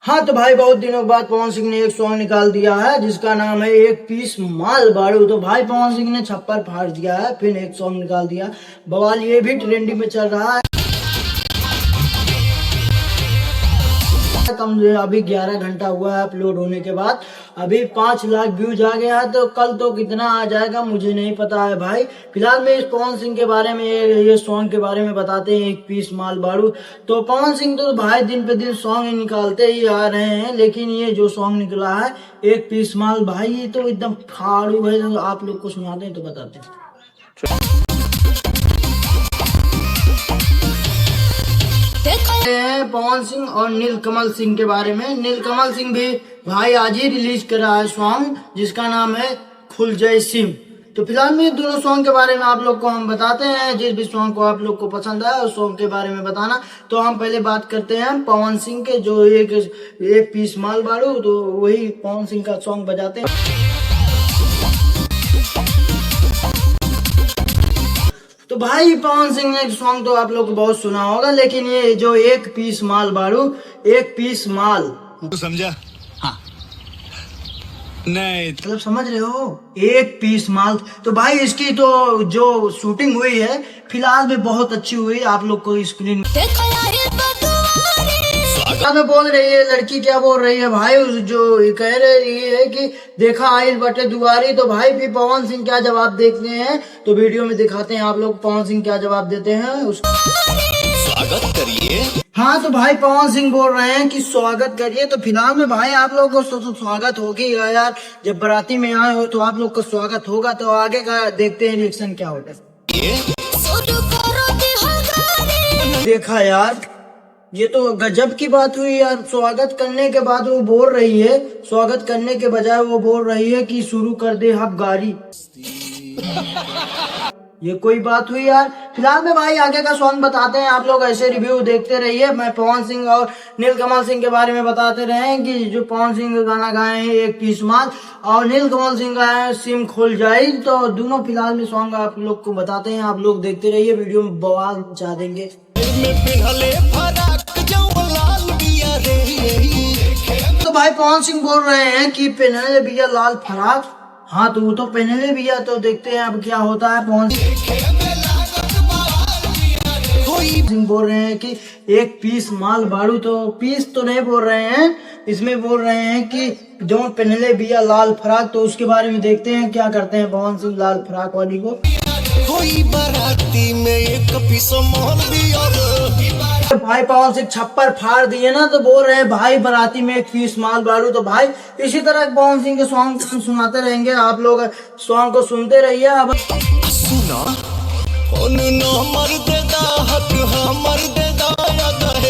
हाँ तो भाई बहुत दिनों के बाद पवन सिंह ने एक सॉन्ग निकाल दिया है जिसका नाम है एक पीस माल बाड़ू। तो भाई पवन सिंह ने छप्पर फाड़ दिया है, फिर एक सॉन्ग निकाल दिया बवाल, ये भी ट्रेंडिंग में चल रहा है। कम अभी 11 घंटा हुआ है अपलोड होने के बाद, अभी 5 लाख व्यूज आ गया है। तो कल तो कितना आ जाएगा मुझे नहीं पता है भाई। फिलहाल में इस पवन सिंह के बारे में ये सॉन्ग के बारे में बताते हैं, एक पीस माल बाड़ू। तो पवन सिंह तो भाई दिन पे दिन सॉन्ग निकालते ही आ रहे हैं, लेकिन ये जो सॉन्ग निकला है एक पीस माल, भाई ये तो एकदम फाड़ू है। तो आप लोग को सुनाते हैं तो बताते हैं पवन सिंह और नीलकमल सिंह के बारे में। नीलकमल सिंह भी भाई आज ही रिलीज कर रहा है सॉन्ग जिसका नाम है खुल जय सिम। तो फिलहाल में दोनों सॉन्ग के बारे में आप लोग को हम बताते हैं। जिस भी सॉन्ग को आप लोग को पसंद है उस सॉन्ग के बारे में बताना। तो हम पहले बात करते हैं पवन सिंह के, जो एक पीस माल बाड़ू, तो वही पवन सिंह का सॉन्ग बजाते हैं। तो भाई पवन सिंह ने सॉन्ग तो आप लोग को बहुत सुना होगा, लेकिन ये जो एक पीस माल बाड़ू, एक पीस माल, तू समझा? हाँ नहीं मतलब समझ रहे हो, एक पीस माल। तो भाई इसकी तो जो शूटिंग हुई है फिलहाल में बहुत अच्छी हुई, आप लोग को स्क्रीन में बोल रही है लड़की, क्या बोल रही है भाई, जो कह रही है कि देखा आइल बटे दुआरी। तो भाई भी पवन सिंह क्या जवाब देते हैं तो वीडियो में दिखाते हैं आप लोग पवन सिंह क्या जवाब देते हैं उसका। स्वागत करिए। हाँ तो भाई पवन सिंह बोल रहे हैं कि स्वागत करिए। तो फिलहाल में भाई आप लोगों को तो स्वागत होगी यार, जब बाराती में आए हो तो आप लोग को स्वागत होगा। तो आगे का देखते हैं रिएक्शन क्या होता है। देखा यार, ये तो गजब की बात हुई यार। स्वागत करने के बाद वो बोल रही है, स्वागत करने के बजाय वो बोल रही है कि शुरू कर दे हम गाड़ी। ये कोई बात हुई यार। फिलहाल में भाई आगे का सॉन्ग बताते हैं, आप लोग ऐसे रिव्यू देखते रहिए। मैं पवन सिंह और नीलकमल सिंह के बारे में बताते रहे कि जो पवन सिंह गाना गाए हैं एक पीस माल और नीलकमल सिंह गाए हैं सिम खुल जाए। तो दोनों फिलहाल में सॉन्ग आप लोग को बताते हैं, आप लोग देखते रहिए, वीडियो में बवाल मचा देंगे। तो भाई पवन सिंह बोल रहे हैं कि पहनले भैया लाल फराक। हाँ तो वो तो पहनले भैया, तो देखते हैं अब क्या होता है। पवन सिंह बोल रहे हैं कि एक पीस माल बाड़ू, तो पीस तो नहीं बोल रहे हैं, इसमें बोल रहे हैं कि जो पहनले भैया लाल फराक। तो उसके बारे में देखते हैं क्या करते हैं पवन सिंह लाल फराक वाली को। कोई बाराती में एक पीस माल दिया। भाई पवन सिंह छप्पर फाड़ दिए ना, तो बोल रहे हैं भाई बाराती में एक पीस माल बाड़ू। तो भाई इसी तरह पवन सिंह के सॉन्ग सुनाते रहेंगे, आप लोग सॉन्ग को सुनते रहिए। अब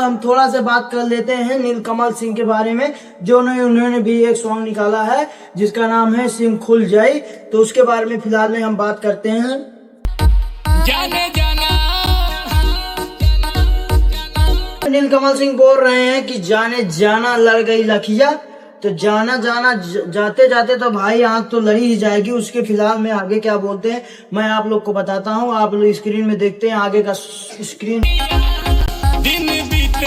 हम थोड़ा सा बात कर लेते हैं नीलकमल सिंह के बारे में, जो उन्होंने भी एक सॉन्ग निकाला है जिसका नाम है सिम खुल जाए। तो उसके बारे में फिलहाल में हम बात करते हैं। जाने जाना नीलकमल सिंह बोल रहे हैं कि जाने जाना लड़ गई लखिया। तो जाना जाना जाते जाते तो भाई आंख तो लड़ी ही जाएगी। उसके फिलहाल में आगे क्या बोलते हैं मैं आप लोग को बताता हूँ, आप लोग स्क्रीन में देखते हैं आगे का स्क्रीन। दिन बीते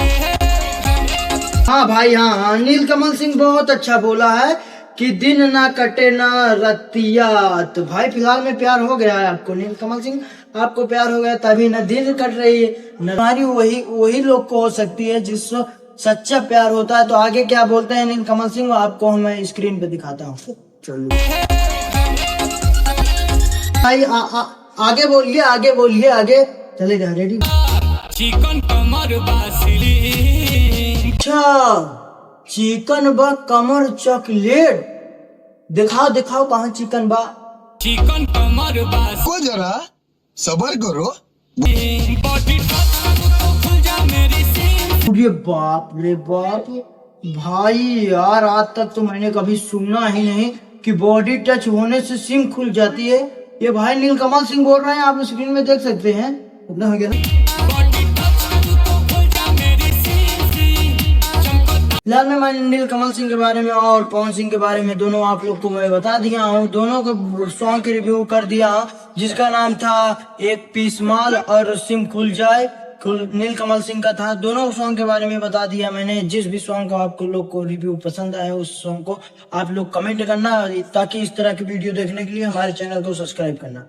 हाँ भाई हाँ, नीलकमल सिंह बहुत अच्छा बोला है कि दिन ना कटे ना रतिया। तो भाई फिलहाल में प्यार हो गया है आपको नीलकमल सिंह, आपको प्यार हो गया तभी न दिन कट रही है। हमारी वही लोग को हो सकती है जिसको सच्चा प्यार होता है। तो आगे क्या बोलते हैं नीलकमल सिंह आपको मैं स्क्रीन पे दिखाता हूँ। चलो भाई आगे बोलिए, आगे बोलिए, आगे चलेगा। रेडी? चिकन कमर बासिली। अच्छा चिकन बा कमर चॉकलेट, दिखाओ दिखाओ कहाँ चिकन बा। चिकन कमर बास को जरा सबर करो। अरे बाप रे बाप भाई यार, आज तक तो मैंने कभी सुना ही नहीं कि बॉडी टच होने से सिम खुल जाती है। ये भाई नीलकमल सिंह बोल रहे हैं, आप स्क्रीन में देख सकते हैं। इतना हो गया ना। फिलहाल में मैंने नीलकमल सिंह के बारे में और पवन सिंह के बारे में दोनों आप लोग को मैं बता दिया हूँ, दोनों को सॉन्ग की रिव्यू कर दिया जिसका नाम था एक पीस माल और सिम खुल जाए। नीलकमल सिंह का था। दोनों सॉन्ग के बारे में बता दिया मैंने। जिस भी सॉन्ग का आपको लोग को रिव्यू पसंद आया उस सॉन्ग को आप लोग कमेंट करना, ताकि इस तरह की वीडियो देखने के लिए हमारे चैनल को सब्सक्राइब करना।